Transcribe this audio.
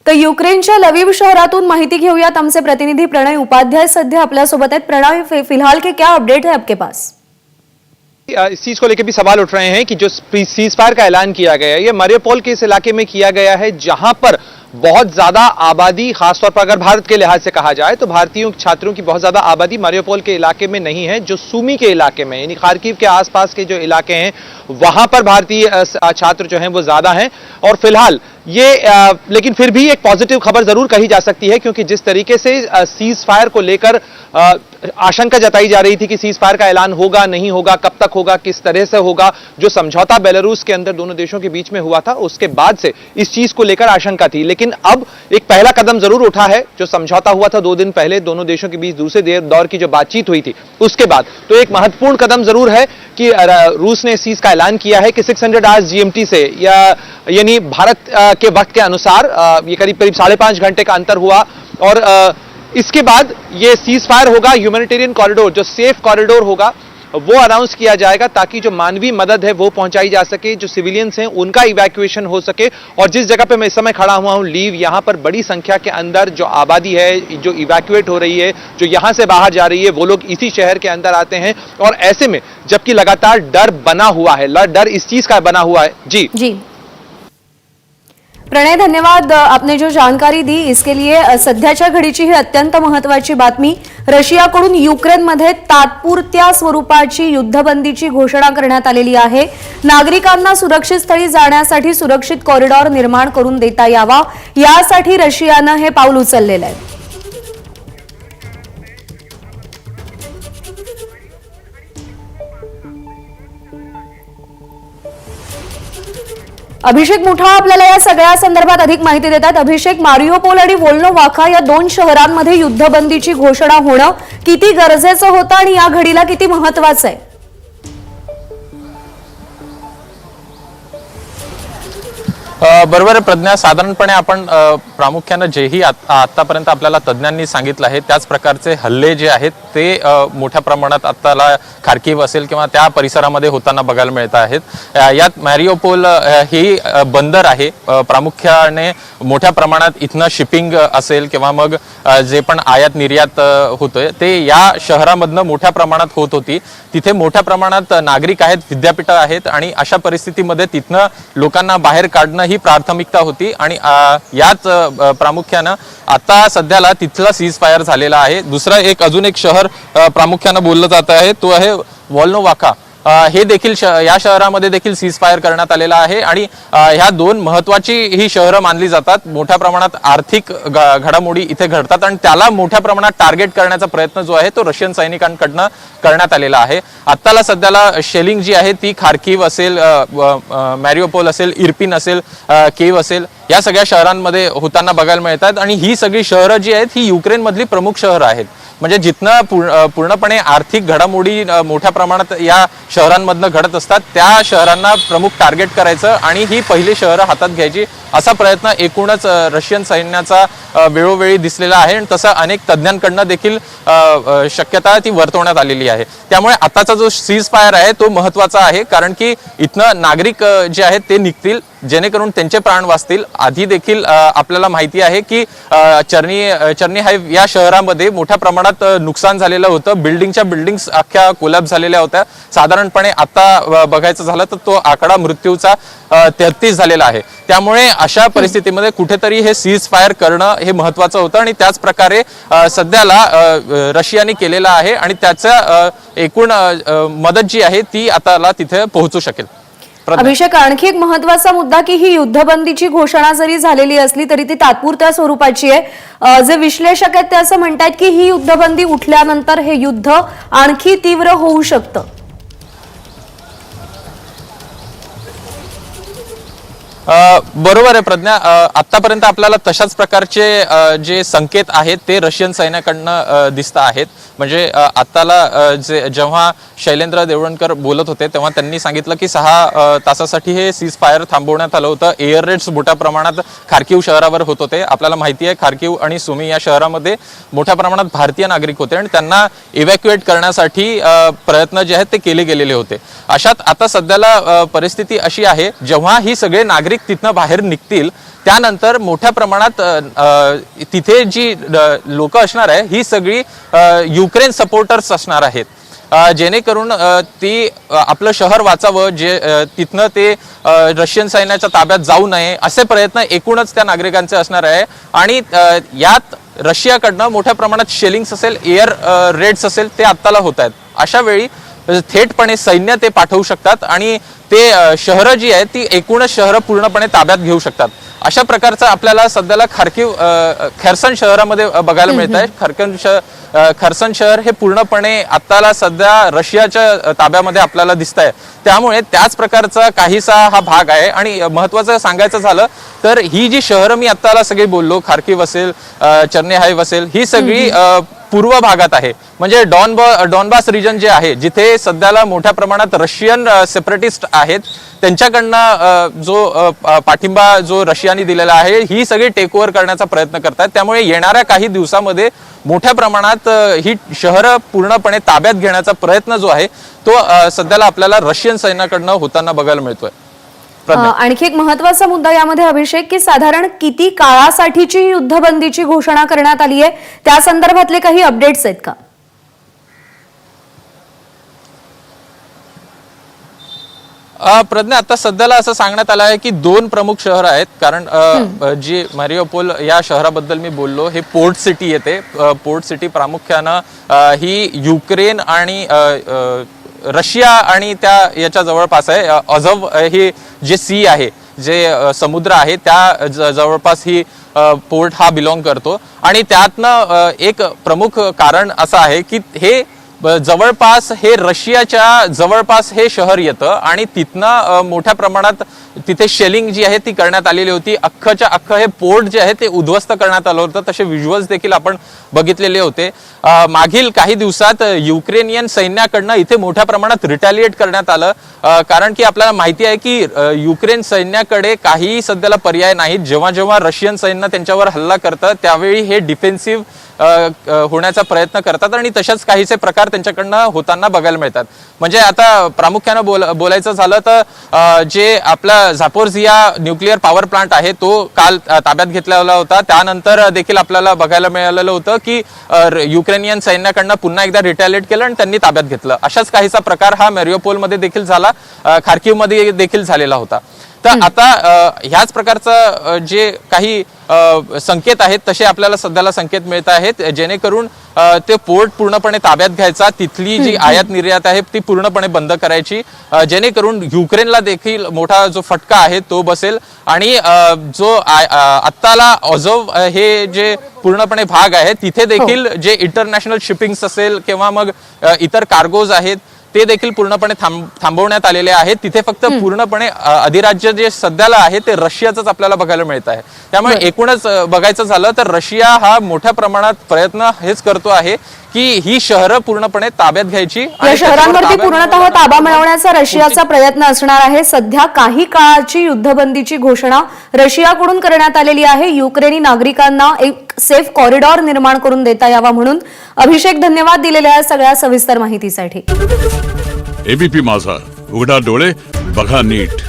तर युक्रेनच्या लवीव शहरातून माहिती घेऊयात। आमचे प्रतिनिधी प्रणय उपाध्याय सध्या आपल्या सोबत आहेत। प्रणय, फिलहाल के क्या अपडेट है आपके पास? इस चीज को लेकर भी सवाल उठ रहे हैं कि जो सीज फायर का ऐलान किया गया है, ये मारियोपोल के इस इलाके में किया गया है जहां पर बहुत ज्यादा आबादी, खासतौर पर अगर भारत के लिहाज से कहा जाए तो भारतीय छात्रों की बहुत ज्यादा आबादी मारियोपोल के इलाके में नहीं है। जो सुमी के इलाके में यानी खार्किव के आसपास के जो इलाके हैं वहां पर भारतीय छात्र जो हैं वो ज्यादा हैं। और फिलहाल ये लेकिन फिर भी एक पॉजिटिव खबर जरूर कही जा सकती है, क्योंकि जिस तरीके से सीज फायर को लेकर आशंका जताई जा रही थी कि सीज फायर का ऐलान होगा नहीं होगा, कब तक होगा, किस तरह से होगा, जो समझौता बेलारूस के अंदर दोनों देशों के बीच में हुआ था उसके बाद से इस चीज को लेकर आशंका थी। लेकिन अब एक पहला कदम जरूर उठा है। जो समझौता हुआ था 2 दिन पहले दोनों देशों के बीच दूसरे दौर की जो बातचीत हुई थी उसके बाद, तो एक महत्वपूर्ण कदम जरूर है कि रूस ने इस चीज का ऐलान किया है कि 600 आवर्स जीएमटी से, या यानी भारत के वक्त के अनुसार ये करीब 5.5 घंटे का अंतर हुआ। और इसके बाद ये सीज फायर होगा, ह्यूमैनिटेरियन कॉरिडोर, जो सेफ कॉरिडोर होगा वो अनाउंस किया जाएगा ताकि जो मानवीय मदद है वो पहुंचाई जा सके, जो सिविलियंस हैं उनका इवैक्यूएशन हो सके। और जिस जगह पे मैं इस समय खड़ा हुआ हूं लीव, यहां पर बड़ी संख्या के अंदर जो आबादी है जो इवैक्यूएट हो रही है, जो यहां से बाहर जा रही है, वो लोग इसी शहर के अंदर आते हैं। और ऐसे में जबकि लगातार डर बना हुआ है, डर इस चीज का बना हुआ है। जी प्रणय, धन्यवाद। आपने जो जानकारी दी इसके लिए। सध्याच्या घडीची ही अत्यंत महत्त्वाची बातमी, रशियाकडून युक्रेनमध्ये तात्पुरत्या स्वरूपाची युद्धबंदीची घोषणा करण्यात आलेली आहे। नागरिकांना सुरक्षित स्थळी जाण्यासाठी सुरक्षित कॉरिडॉर निर्माण करून देता यावा, यासाठी रशियानं हे पाऊल उचललेलं आहे। अभिषेक मुठा आपल्याला या सगळ्या संदर्भात अधिक माहिती देतात। अभिषेक, मारियोपोल आणि वोल्नोवाखा या 2 शहरांमध्ये युद्धबंदीची घोषणा होणं किती गरजेचं होतं आणि या घडीला किती महत्त्वाचं आहे? बरोबर आहे प्रज्ञा, साधारणपणे आपण प्रामुख्याने जेही आतापर्यंत आपल्याला तज्ञांनी सांगितलं आहे त्याच प्रकारचे हल्ले जे आहेत ते मोठ्या प्रमाणात आताला खार्किव असेल किंवा त्या परिसरामध्ये होताना बघायला मिळत आहेत। यात मारियोपोल ही बंदर आहे, प्रामुख्याने मोठ्या प्रमाणात इथनं शिपिंग असेल किंवा मग जे पण आयात निर्यात होतोय ते या शहरामधनं मोठ्या प्रमाणात होत होती। तिथे मोठ्या प्रमाणात नागरिक आहेत, विद्यापीठ आहेत आणि अशा परिस्थितीमध्ये तिथनं लोकांना बाहेर काढणं ही प्राथमिकता होती। आणि याच प्रामुख्याने आता सध्याला तिथला सीज फायर झालेला आहे। दुसरा अजून एक शहर प्रामुख्याने बोललं जात आहे तो आहे वोल्नोवाखा। हे देखील या शहरामध्ये देखील सीज फायर करण्यात आलेला आहे आणि ह्या 2 महत्त्वाची ही शहरं मानली जातात। मोठ्या प्रमाणात आर्थिक घडामोडी इथे घडतात आणि त्याला मोठ्या प्रमाणात टार्गेट करण्याचा प्रयत्न जो आहे तो रशियन सैनिकांकडून करण्यात आलेला आहे। आत्ताला सध्याला शेलिंग जी आहे ती खार्किव असेल, मारियोपोल असेल, इर्पिन असेल, केव असेल, या सगळ्या शहरांमध्ये होताना बघायला मिळतात। आणि ही सगळी शहरं जी आहेत ही युक्रेन मधली प्रमुख शहरं आहेत। म्हणजे जिथनं पूर्णपणे आर्थिक घडामोडी मोठ्या प्रमाणात या शहरांमधनं घडत असतात त्या शहरांना प्रमुख टार्गेट करायचं आणि ही पहिली शहरं हातात घ्यायची असा प्रयत्न एकूणच रशियन सैन्याचा वेळोवेळी दिसलेला आहे। आणि तसं अनेक तज्ञांकडनं देखील शक्यता ती वर्तवण्यात आलेली आहे। त्यामुळे आताचा जो सीज फायर आहे तो महत्त्वाचा आहे, कारण की इथनं नागरिक जे आहेत ते निघतील जेणेकरून त्यांचे प्राण वाचतील। आधी देखील आपल्याला माहिती आहे की चर्निहाइव या शहरामध्ये मोठ्या प्रमाणात नुकसान झालेलं होतं, बिल्डिंग्स अख्ख्या कोलॅप्स झालेल्या होत्या। साधारणपणे आता बघायचं झालं तर तो आकडा मृत्यूचा 33 झालेला आहे। त्यामुळे अशा परिस्थितीमध्ये कुठेतरी हे सीज फायर करणं हे महत्त्वाचं होतं आणि त्याच प्रकारे सध्याला रशियाने केलेला आहे आणि त्याचा एकूण मदत जी आहे ती आता तिथे पोहोचू शकेल। अभिषेक, आणखी एक महत्त्वाचा मुद्दा की ही युद्धबंदीची घोषणा जरी झालेली असली तरी ती तात्पुरत्या स्वरूपाची आहे। जे विश्लेषक आहेत ते असं म्हणतात की ही युद्धबंदी उठल्यानंतर हे युद्ध आणखी तीव्र होऊ शकतं। बरोबर आहे प्रज्ञा, आतापर्यंत आपल्याला तशाच प्रकारचे जे संकेत आहेत ते रशियन सैन्याकडनं दिसत आहेत। म्हणजे आताला जेव्हा शैलेंद्र देवळणकर बोलत होते तेव्हा त्यांनी सांगितलं की 6 तासासाठी हे सीज फायर थांबवण्यात आलं होतं। एअर रेड्स मोठ्या प्रमाणात खार्किव शहरावर होत होते। आपल्याला माहिती आहे खार्किव आणि सुमी या शहरामध्ये मोठ्या प्रमाणात भारतीय नागरिक होते आणि त्यांना इव्हॅक्युएट करण्यासाठी प्रयत्न जे आहेत ते केले गेलेले होते। अशात आता सध्याला परिस्थिती अशी आहे जेव्हा ही सगळे नागरिक नागरिक तिथनं बाहेर निघतील त्यानंतर मोठ्या प्रमाणात तिथे जी लोक असणार आहे ही सगळी युक्रेन सपोर्टर्स असणार आहेत, जेणेकरून ती आपलं शहर वाचावं, जे तिथनं ते रशियन सैन्याच्या ताब्यात जाऊ नये असे प्रयत्न एकूणच त्या नागरिकांचे असणार आहे. आणि यात रशियाकडनं मोठ्या प्रमाणात शेलिंग्स असेल, एअर रेड्स असेल ते आत्ताला होत आहेत. अशा वेळी थेटपणे सैन्य ते पाठवू शकतात आणि ते शहरं जी आहेत ती एकूणच शहरं पूर्णपणे ताब्यात घेऊ शकतात. अशा प्रकारचं आपल्याला सध्याला खर्सन शहरामध्ये बघायला मिळत आहे. खर्सन शहर हे पूर्णपणे आत्ताला सध्या रशियाच्या ताब्यामध्ये आपल्याला दिसत आहे. त्यामुळे त्याच प्रकारचा काहीसा हा भाग आहे. आणि महत्वाचं सांगायचं झालं तर ही जी शहरं मी आत्ताला सगळी बोललो, खार्किव्ह असेल, चर्निहाइव्ह असेल, ही सगळी पूर्व भागात आहे. म्हणजे डॉनबास रिजन जे आहे जिथे सध्याला मोठ्या प्रमाणात रशियन सेपरेटिस्ट आहेत त्यांच्याकडनं जो पाठिंबा जो रशियाने दिलेला आहे ही सगळी टेक ओव्हर करण्याचा प्रयत्न करतात. त्यामुळे येणाऱ्या काही दिवसामध्ये मोठ्या प्रमाणात ही शहरं पूर्णपणे ताब्यात घेण्याचा प्रयत्न जो आहे तो सध्याला आपल्याला रशियन सैन्याकडनं होताना बघायला मिळतोय. आणखी एक महत्वाचा मुद्दा यामध्ये अभिषेक, की साधारण किती काळासाठीची युद्धबंदीची घोषणा करण्यात आली आहे, त्या संदर्भातले काही अपडेट्स आहेत का? प्रज्ञा, आता सध्याला असं सांगण्यात आलं आहे की 2 प्रमुख शहर आहेत. कारण जी मारियोपोल या शहराबद्दल मी बोललो हे पोर्ट सिटी येते. पोर्ट सिटी प्रामुख्यानं ही युक्रेन आणि रशिया आणि त्या याच्या जवळपास आहे. अझोव हे जे सी आहे, जे समुद्र आहे त्या जवळपास ही पोर्ट हा बिलॉंग करतो. आणि त्यातनं एक प्रमुख कारण असं आहे की हे जवळपास हे रशियाच्या जवळपास हे शहर येतं आणि तिथनं मोठ्या प्रमाणात तिथे शेलिंग जी आहे ती करण्यात आलेली होती. अख्खच्या अख्खं हे पोर्ट जे आहे ते उद्ध्वस्त करण्यात आलं होतं. तसे व्हिज्युअल्स देखील आपण बघितलेले होते. मागील काही दिवसात युक्रेनियन सैन्याकडनं इथे मोठ्या प्रमाणात रिटॅलिएट करण्यात आलं. कारण की आपल्याला माहिती आहे की युक्रेन सैन्याकडे काहीही सध्याला पर्याय नाहीत. जेव्हा जेव्हा रशियन सैन्य त्यांच्यावर हल्ला करतं त्यावेळी हे डिफेन्सिव्ह होण्याचा प्रयत्न करतात आणि तशाच काहीचे प्रकार त्यांच्याकडनं होताना बघायला मिळतात. म्हणजे आता प्रामुख्यानं बोलायचं झालं तर जे आपला झापोर्झिया न्यूक्लिअर पॉवर प्लांट आहे तो काल ताब्यात घेतलेला होता. त्यानंतर देखील आपल्याला बघायला मिळालेलं होतं की युक्रेनियन सैन्याकडनं पुन्हा एकदा रिटॅलिएट केलं आणि त्यांनी ताब्यात घेतलं. अशाच काहीचा प्रकार हा मारियोपोलमध्ये देखील झाला, खार्किव्हमध्ये देखील झालेला होता. तर आता ह्याच प्रकारचं जे काही संकेत आहेत तसे आपल्याला सध्याला संकेत मिळत आहेत, जेणेकरून ते पोर्ट पूर्णपणे ताब्यात घ्यायचा, तिथली जी आयात निर्यात आहे ती पूर्णपणे बंद करायची, जेणेकरून युक्रेनला देखील मोठा जो फटका आहे तो बसेल. आणि जो आत्ताला अझोव हे जे पूर्णपणे भाग आहे तिथे देखील जे इंटरनॅशनल शिपिंग्स असेल किंवा मग इतर कार्गोज आहेत ते देखील पूर्णपणे थांबवण्यात आलेले आहेत. तिथे फक्त पूर्णपणे अधिराज्य जे सध्याला आहे ते रशियाचंच आपल्याला बघायला मिळत आहे. त्यामुळे एकूणच बघायचं झालं तर रशिया हा मोठ्या प्रमाणात प्रयत्न हेच करतो आहे की ही शहरं पूर्णपणे ताब्यात घ्यायची. या शहरांवरती पूर्णतः ताबा मिळवण्याचा रशियाचा प्रयत्न असणार आहे. सध्या काही काळाची युद्धबंदीची घोषणा रशियाकडून करण्यात आलेली आहे, युक्रेनी नागरिकांना एक सेफ कॉरिडॉर निर्माण करून देता यावा म्हणून. अभिषेक, धन्यवाद दिलेल्या या सगळ्या सविस्तर माहितीसाठी. एबीपी माझा, उघडा डोळे बघा नीट.